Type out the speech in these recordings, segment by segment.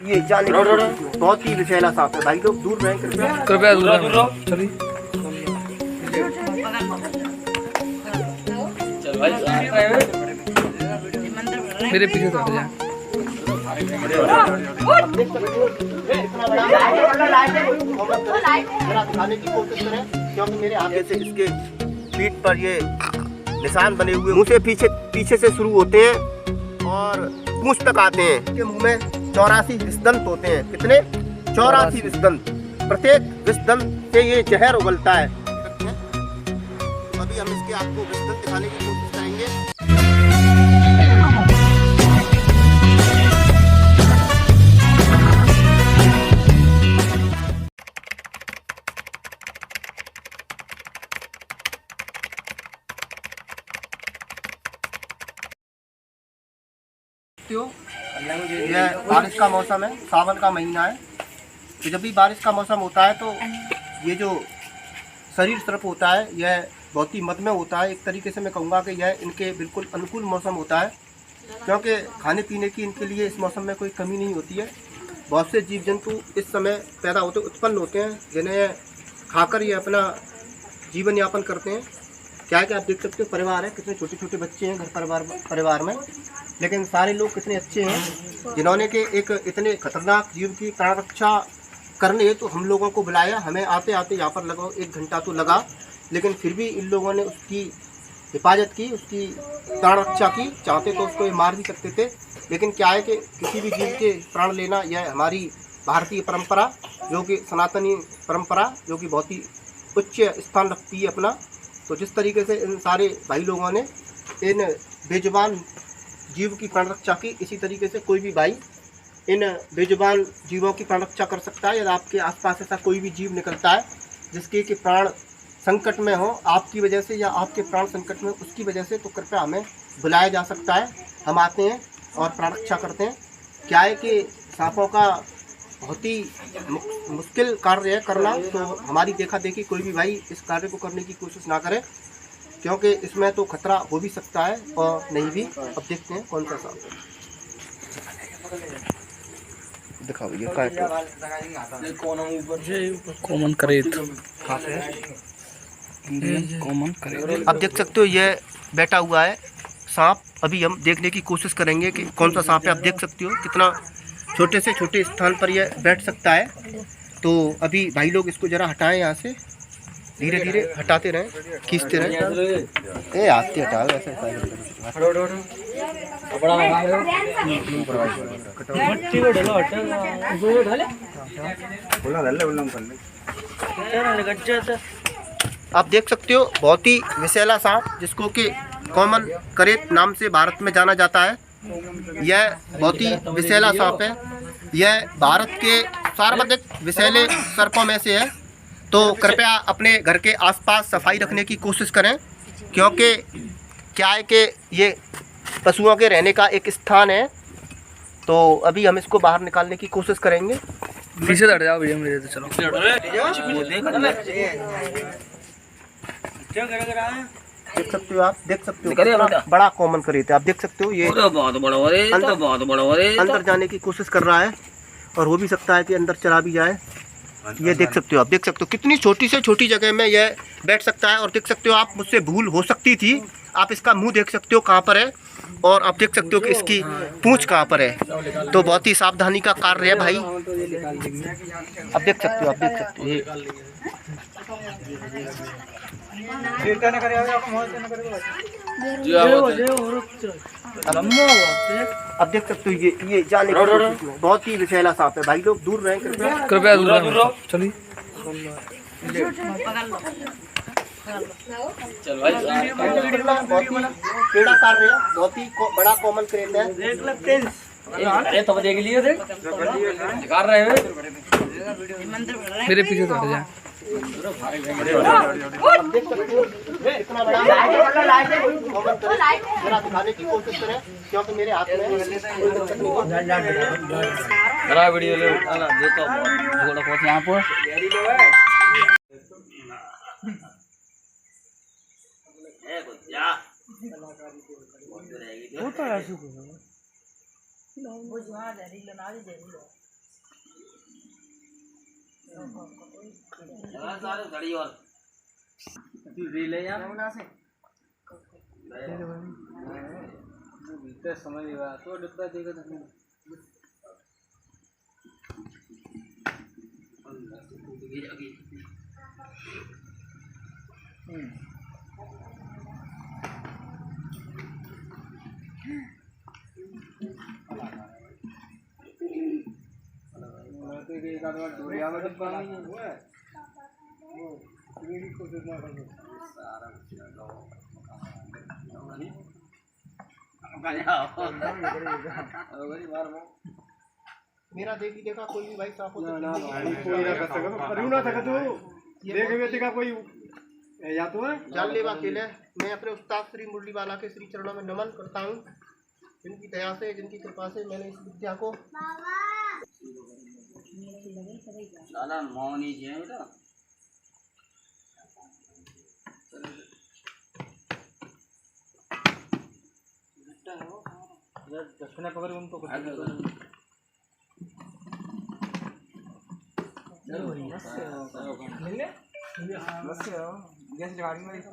ये जाने बहुत ही विषैला सांप है भाई, लोग दूर रहें कृपया दूर रहो। चलिए मेरे पीछे तो हट जाए। दिखाने की कोशिश करें क्योंकि मेरे आगे से इसके पीठ पर ये निशान बने हुए मुंह से पीछे से शुरू होते हैं और पूंछ तक आते हैं। इसके मुंह में 84 विषदंत होते हैं। कितने? 84 विषदंत। प्रत्येक विषदंत से ये जहर उगलता है। अभी हम इसके आपको विषदंत दिखाने की कोशिश करेंगे। यह बारिश का मौसम है, सावन का महीना है। तो जब भी बारिश का मौसम होता है तो ये जो शरीर सर्प होता है यह बहुत ही मद में होता है। एक तरीके से मैं कहूँगा कि यह इनके बिल्कुल अनुकूल मौसम होता है, क्योंकि खाने पीने की इनके लिए इस मौसम में कोई कमी नहीं होती है। बहुत से जीव जंतु इस समय पैदा होते उत्पन्न होते हैं जिन्हें खाकर ये अपना जीवन यापन करते हैं। क्या है कि आप देख सकते हो परिवार है, कितने छोटे छोटे बच्चे हैं घर परिवार में, लेकिन सारे लोग कितने अच्छे हैं जिन्होंने के एक इतने खतरनाक जीव की प्राण रक्षा करने तो हम लोगों को बुलाया। हमें आते आते यहाँ पर लगभग 1 घंटा तो लगा, लेकिन फिर भी इन लोगों ने उसकी हिफाजत की, उसकी प्राण रक्षा की। चाहते तो उसको मार भी सकते थे, लेकिन क्या है कि किसी भी जीव के प्राण लेना यह हमारी भारतीय परंपरा, जो कि सनातनी परंपरा, जो कि बहुत ही उच्च स्थान रखती है अपना। तो जिस तरीके से इन सारे भाई लोगों ने इन बेजुबान जीव की प्राण रक्षा की, इसी तरीके से कोई भी भाई इन बेजुबान जीवों की प्राण रक्षा कर सकता है। यदि आपके आसपास ऐसा कोई भी जीव निकलता है जिसके कि प्राण संकट में हो आपकी वजह से या आपके प्राण संकट में उसकी वजह से, तो कृपया हमें बुलाया जा सकता है। हम आते हैं और प्राण रक्षा करते हैं। क्या है कि सांपों का बहुत ही मुश्किल कार्य है करना, तो हमारी देखा देखी कोई भी भाई इस कार्य को करने की कोशिश ना करे, क्योंकि इसमें तो खतरा हो भी सकता है और नहीं भी। अब देखते हैं कौन सा सांप है। दिखाओ ये कॉमन करेत। कॉमन करेत। अब देख सकते हो ये बैठा हुआ है सांप। अभी हम देखने की कोशिश करेंगे कि कौन सा सांप है। आप देख सकते हो कितना छोटे से छोटे स्थान पर यह बैठ सकता है। तो अभी भाई लोग इसको ज़रा हटाएं यहाँ से, धीरे धीरे हटाते रहें, खींचते रहें। ए आते हटाओ ऐसे आप देख सकते हो बहुत ही विषैला सांप, जिसको कि कॉमन करेत नाम से भारत में जाना जाता है। यह बहुत ही विषैला सांप है। यह भारत के सर्वाधिक विषैले सर्पों में से है। तो कृपया अपने घर के आसपास सफाई रखने की कोशिश करें, क्योंकि क्या है कि ये पशुओं के रहने का एक स्थान है। तो अभी हम इसको बाहर निकालने की कोशिश करेंगे। पीछे हट जाओ भैया मेरे, तो चलो देख सकते हो, आप देख सकते हो बड़ा कॉमन करेत है। आप देख सकते हो ये बहुत बड़ा अंदर जाने की कोशिश कर रहा है, और हो भी सकता है कि अंदर चला भी जाए। ये देख सकते हो, आप देख सकते हो कितनी छोटी से छोटी जगह में यह बैठ सकता है। और देख सकते हो आप, मुझसे भूल हो सकती थी। आप इसका मुंह देख सकते हो कहाँ पर है, और आप देख सकते हो कि इसकी पूंछ कहाँ पर है। तो बहुत ही सावधानी का कार्य है भाई। आप देख सकते हो, आप देख सकते हो ये अब देख सकते हो ये जाने की बहुत ही विषैला सांप है भाई, लोग दूर रहें कृपया दूर रहो। चलिए बहुत ही टेढ़ा कार्य है, बहुत ही बड़ा कॉमन करेत है। अरे तो देख लिए थे दिखा रहे हैं मेरे पीछे तो हट जाए। देख सकते हो इतना बड़ा जरा दिखाने की कोशिश करें, क्योंकि मेरे हाथ में बड़ा वीडियो ले आना देखो बहुत बहुत यहां पर ए गुज्जा वो तो ऐसे को वो जहां दे रील ना दे सारे घड़ी और ले यार भीतर समझ नहीं आ तो डिब्बा देगा तो एक आध बार डोरिया में डिब्बा नहीं है वो की कोशिश ना करो सारा मेरा देखा कोई भी भाई सांप हो तो ना कोई ना कर सकता करू ना सकता तू देख व्यक्ति का कोई या तो है जानलेवा खेल है। मैं अपने उस्ताद श्री मुरलीवाला के श्री चरणों में नमन करता हूँ, जिनकी दया से जिनकी कृपा से मैंने इस विद्या को दादा मौनी जी है बेटा दक्षिणा पकड़ उनको कुछ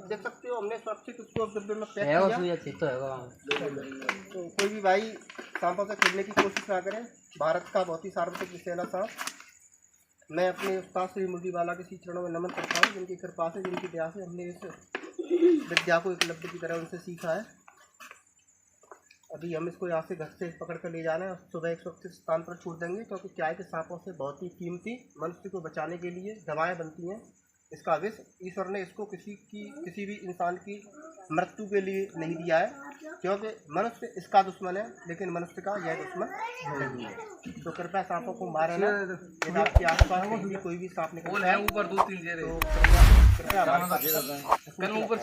देख सकते हो हमने सुरक्षित उसको डिब्बे में पैक किया। तो कोई भी भाई सांपों से खेलने की कोशिश ना करें। भारत का बहुत ही सार्वत्रिक विषैला सांप। मैं अपने उस्ताद श्री मुरलीवाला के श्री चरणों में नमन करता हूँ, जिनकी कृपा से जिनकी दया से हमने इस विद्या को एकलव्य की तरह उनसे सीखा है। अभी हम इसको यहाँ से घर से पकड़ कर ले जाना है, सुबह एक सुरक्षित स्थान पर छोड़ देंगे, क्योंकि क्या है कि सांपों से बहुत ही कीमती मनुष्य को बचाने के लिए दवाएं बनती हैं। इसका विष ईश्वर ने इसको किसी भी इंसान की मृत्यु के लिए नहीं दिया है, क्योंकि मनुष्य इसका दुश्मन है, लेकिन मनुष्य का यह दुश्मन नहीं है। तो कृपया सांपों को मारे ना। यदि आपके आसपास कोई भी सांप निकलता है ऊपर 2-3 दे तो कृपया ऊपर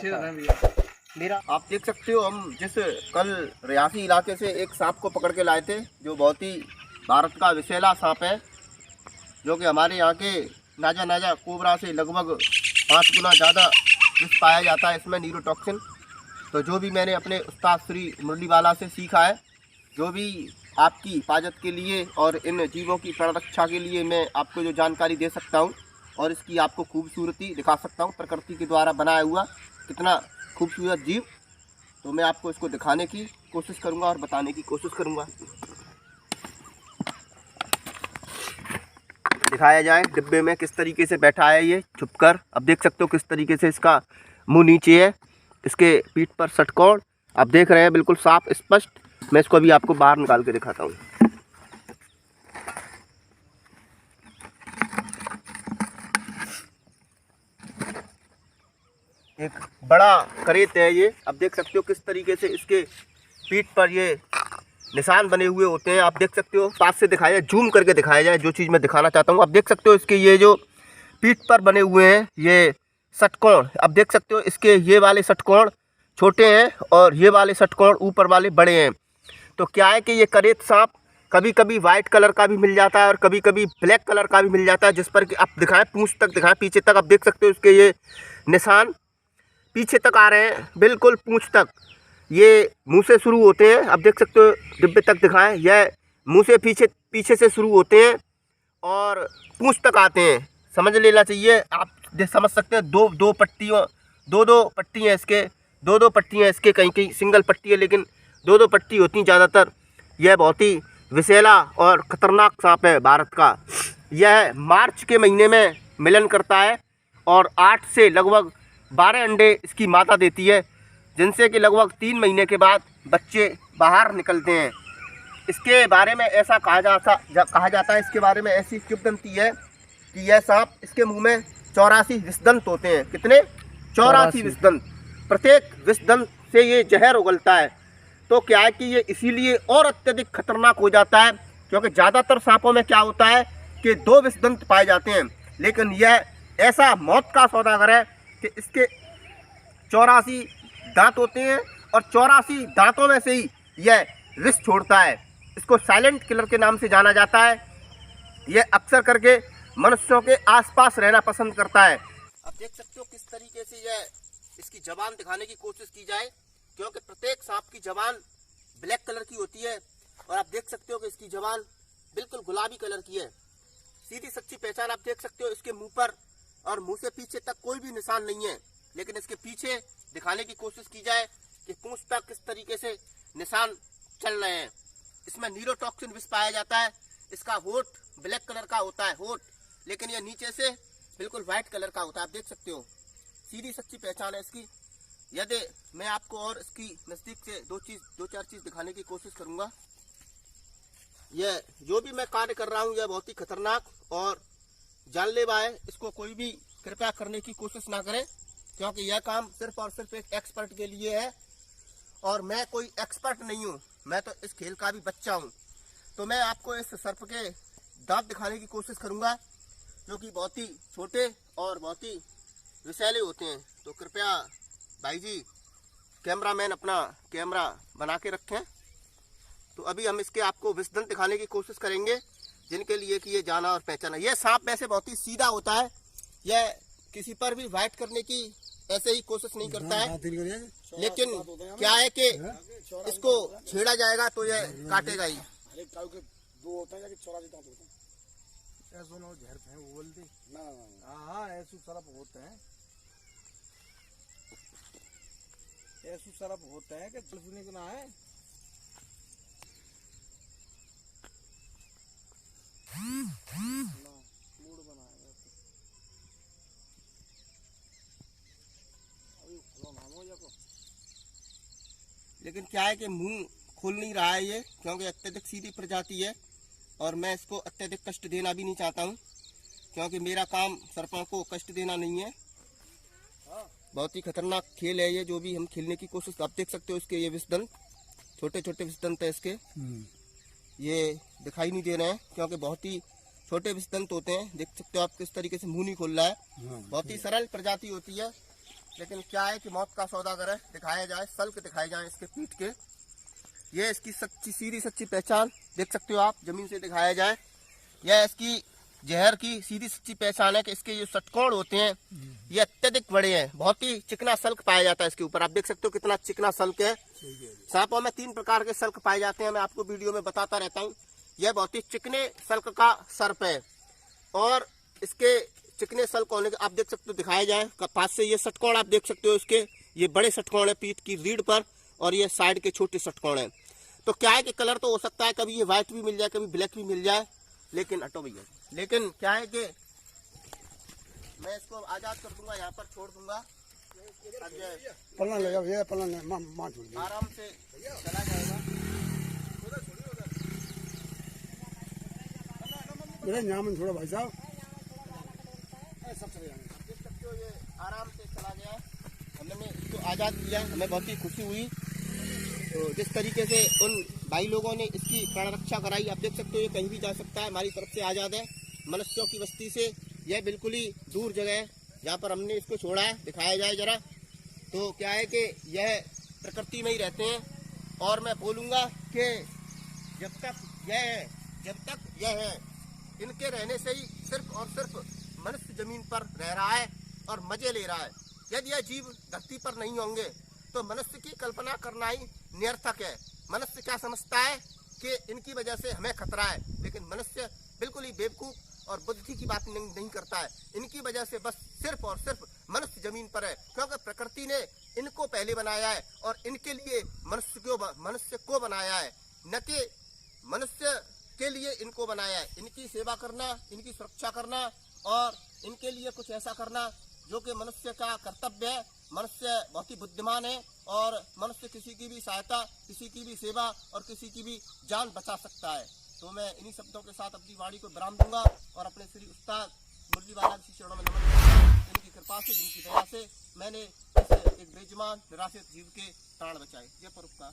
मेरा आप देख सकते हो, हम जिस कल रियासी इलाके से एक सांप को पकड़ के लाए थे, जो बहुत ही भारत का विषैला सांप है, जो कि हमारे यहाँ के नाजा कोबरा से लगभग 5 गुना ज़्यादा विष पाया जाता है इसमें, न्यूरोटॉक्सिन। तो जो भी मैंने अपने उस्ताद श्री मुरलीवाला से सीखा है, जो भी आपकी हिफाजत के लिए और इन जीवों की संरक्षा के लिए मैं आपको जो जानकारी दे सकता हूँ और इसकी आपको खूबसूरती दिखा सकता हूँ, प्रकृति के द्वारा बनाया हुआ कितना खूबसूरत जीव, तो मैं आपको इसको दिखाने की कोशिश करूंगा और बताने की कोशिश करूंगा। दिखाया जाए डिब्बे में किस तरीके से बैठा है ये छुपकर। अब देख सकते हो किस तरीके से इसका मुंह नीचे है, इसके पीठ पर षटकोण आप देख रहे हैं, बिल्कुल साफ स्पष्ट। मैं इसको अभी आपको बाहर निकाल के दिखाता हूँ। एक बड़ा करेत है ये, आप देख सकते हो किस तरीके से इसके पीठ पर ये निशान बने हुए होते हैं। आप देख सकते हो, पास से दिखाया जाए, जूम करके दिखाया जाए जो चीज़ मैं दिखाना चाहता हूँ। आप देख सकते हो इसके ये जो पीठ पर बने हुए हैं ये षटकोण, आप देख सकते हो इसके ये वाले षटकोण छोटे हैं और ये वाले षटकोण ऊपर वाले बड़े हैं। तो क्या है कि ये करेत सांप कभी कभी वाइट कलर का भी मिल जाता है और कभी कभी ब्लैक कलर का भी मिल जाता है, जिस पर कि आप दिखाएं पूंछ तक दिखाएं, पीछे तक आप देख सकते हो इसके ये निशान पीछे तक आ रहे हैं, बिल्कुल पूंछ तक। ये मुंह से शुरू होते हैं, आप देख सकते हो, डिब्बे तक दिखाएं, यह मुंह से पीछे से शुरू होते हैं और पूंछ तक आते हैं। समझ लेना चाहिए, आप समझ सकते हैं। दो पट्टी हैं इसके, दो पट्टियाँ इसके, कहीं सिंगल पट्टी है, लेकिन दो पट्टी होती हैं ज़्यादातर। यह बहुत ही विषैला और ख़तरनाक सांप है भारत का। यह मार्च के महीने में मिलन करता है और 8 से लगभग 12 अंडे इसकी माता देती है, जिनसे कि लगभग 3 महीने के बाद बच्चे बाहर निकलते हैं। इसके बारे में ऐसा कहा जाता है, इसके बारे में ऐसी किंवदंती है कि यह सांप, इसके मुंह में 84 विषदंत होते हैं। कितने? 84 विषदंत। प्रत्येक विषदंत से ये जहर उगलता है। तो क्या है कि ये इसीलिए और अत्यधिक खतरनाक हो जाता है, क्योंकि ज़्यादातर सांपों में क्या होता है कि 2 विषदंत पाए जाते हैं, लेकिन यह ऐसा मौत का सौदागर है कि इसके 84 दांत होते हैं और 84 दांतों में से ही यह विष छोड़ता है। इसको साइलेंट किलर के नाम से जाना जाता है। यह अक्सर करके मनुष्यों के आसपास रहना पसंद करता है। आप देख सकते हो किस तरीके से यह इसकी जबान दिखाने की कोशिश की जाए, क्योंकि प्रत्येक सांप की जबान ब्लैक कलर की होती है और आप देख सकते हो कि इसकी जबान बिल्कुल गुलाबी कलर की है। सीधी सच्ची पहचान आप देख सकते हो इसके मुंह पर, और मुंह से पीछे तक कोई भी निशान नहीं है। लेकिन इसके पीछे दिखाने की कोशिश की जाए कि पूंछ तक किस तरीके से निशान चल रहे हैं। इसमें न्यूरोटॉक्सिन विष पाया जाता है। इसका होठ ब्लैक कलर का होता है होठ, लेकिन यह नीचे से बिल्कुल व्हाइट कलर का होता है। आप देख सकते हो सीधी सच्ची पहचान है इसकी। यदि मैं आपको और इसकी नजदीक से दो चार चीज दिखाने की कोशिश करूंगा। यह जो भी मैं कार्य कर रहा हूं यह बहुत ही खतरनाक और जानलेवा है। इसको कोई भी कृपया करने की कोशिश ना करें, क्योंकि यह काम सिर्फ और सिर्फ एक एक्सपर्ट के लिए है और मैं कोई एक्सपर्ट नहीं हूं, मैं तो इस खेल का भी बच्चा हूं। तो मैं आपको इस सर्प के दांत दिखाने की कोशिश करूंगा, जो कि बहुत ही छोटे और बहुत ही विषैले होते हैं। तो कृपया भाई जी कैमरामैन अपना कैमरा बना के रखें। तो अभी हम इसके आपको विषदंत दिखाने की कोशिश करेंगे, जिनके लिए कि ये जाना और पहचाना। यह सांप वैसे बहुत ही सीधा होता है, यह किसी पर भी वाइट करने की ऐसे ही कोशिश नहीं करता है। लेकिन क्या है कि इसको छेड़ा जाएगा तो यह काटेगा ही। दो होते हैं, चौरासी दांत होते हैं। ऐसो ना झेर है वो बोलते ना। हाँ ऐसो सरप होते हैं, ऐसो सरप होते हैं कि सुनने को ना है। मूड बनाएगा अभी खुला नाम हो जाको। लेकिन क्या है कि मुंह खोल नहीं रहा है ये, क्योंकि अत्यधिक सीधी प्रजाति है और मैं इसको अत्यधिक कष्ट देना भी नहीं चाहता हूँ, क्योंकि मेरा काम सर्पों को कष्ट देना नहीं है। बहुत ही खतरनाक खेल है ये, जो भी हम खेलने की कोशिश। आप देख सकते हो इसके ये विषदंत, छोटे छोटे विषदंत है इसके, ये दिखाई नहीं दे रहे हैं क्योंकि बहुत ही छोटे विषदंत होते हैं। देख सकते हो आप किस तरीके से मुंह नहीं खोल रहा है। बहुत ही सरल प्रजाति होती है, लेकिन क्या है कि मौत का सौदागर है। दिखाया जाए, सल्क दिखाए जाए इसके पीठ के। ये इसकी सच्ची सीधी सच्ची पहचान देख सकते हो आप, जमीन से दिखाया जाए। यह इसकी जहर की सीधी सच्ची पहचान है कि इसके जो षटकोण होते हैं ये अत्यधिक बड़े हैं। बहुत ही चिकना सल्क पाया जाता है इसके ऊपर। आप देख सकते हो कितना चिकना सल्क है। सांपों में 3 प्रकार के सल्क पाए जाते हैं, मैं आपको वीडियो में बताता रहता हूँ। यह बहुत ही चिकने सल्क का सर्प है और इसके चिकने सल्क होने के आप देख सकते हो, दिखाया जाए पास से, ये षटकोण आप देख सकते हो इसके। ये बड़े षटकोण है पीठ की रीढ़ पर और ये साइड के छोटे षटकोण है। तो क्या है कि कलर तो हो सकता है, कभी ये व्हाइट भी मिल जाए, कभी ब्लैक भी मिल जाए, लेकिन हटो भैया। लेकिन क्या है कि मैं इसको आजाद कर दूंगा, यहाँ पर छोड़ दूंगा। पलना लगा भैया, पलना मां छोड़ दिया, आराम से चला जाएगा। मेरे नाम छोड़ो भाई साहब, सब चले जाएंगे। देख सकते हो ये आराम से चला गया। हमने इसको आजाद किया, हमें बहुत ही खुशी हुई। तो जिस तरीके से उन भाई लोगों ने इसकी प्राण रक्षा कराई, आप देख सकते हो ये कहीं भी जा सकता है, हमारी तरफ से आज़ाद है। मनुष्यों की बस्ती से यह बिल्कुल ही दूर जगह है जहाँ पर हमने इसको छोड़ा है। दिखाया जाए जरा। तो क्या है कि यह प्रकृति में ही रहते हैं और मैं बोलूँगा कि जब तक यह है, इनके रहने से ही सिर्फ और सिर्फ मनुष्य जमीन पर रह रहा है और मजे ले रहा है। यदि यह जीव धरती पर नहीं होंगे तो मनुष्य की कल्पना करना ही निरर्थक है। मनुष्य क्या समझता है कि इनकी वजह से हमें खतरा है, लेकिन मनुष्य बिल्कुल ही बेवकूफ और बुद्धि की बात नहीं करता है। इनकी वजह से बस सिर्फ और सिर्फ मनुष्य जमीन पर है, क्योंकि प्रकृति ने इनको पहले बनाया है और इनके लिए मनुष्य को बनाया है, न कि मनुष्य के लिए इनको बनाया है। इनकी सेवा करना, इनकी सुरक्षा करना और इनके लिए कुछ ऐसा करना जो कि मनुष्य का कर्तव्य है। मनुष्य बहुत ही बुद्धिमान है और मनुष्य किसी की भी सहायता, किसी की भी सेवा और किसी की भी जान बचा सकता है। तो मैं इन्हीं शब्दों के साथ अपनी वाणी को विराम दूंगा और अपने श्री उस्ताद मुरली वाला की चरणों में नमन करूंगा। जिनकी कृपा से, जिनकी दया से मैंने इस एक बेजुबान निराश्रित जीव के प्राण बचाए। जय परोपकार।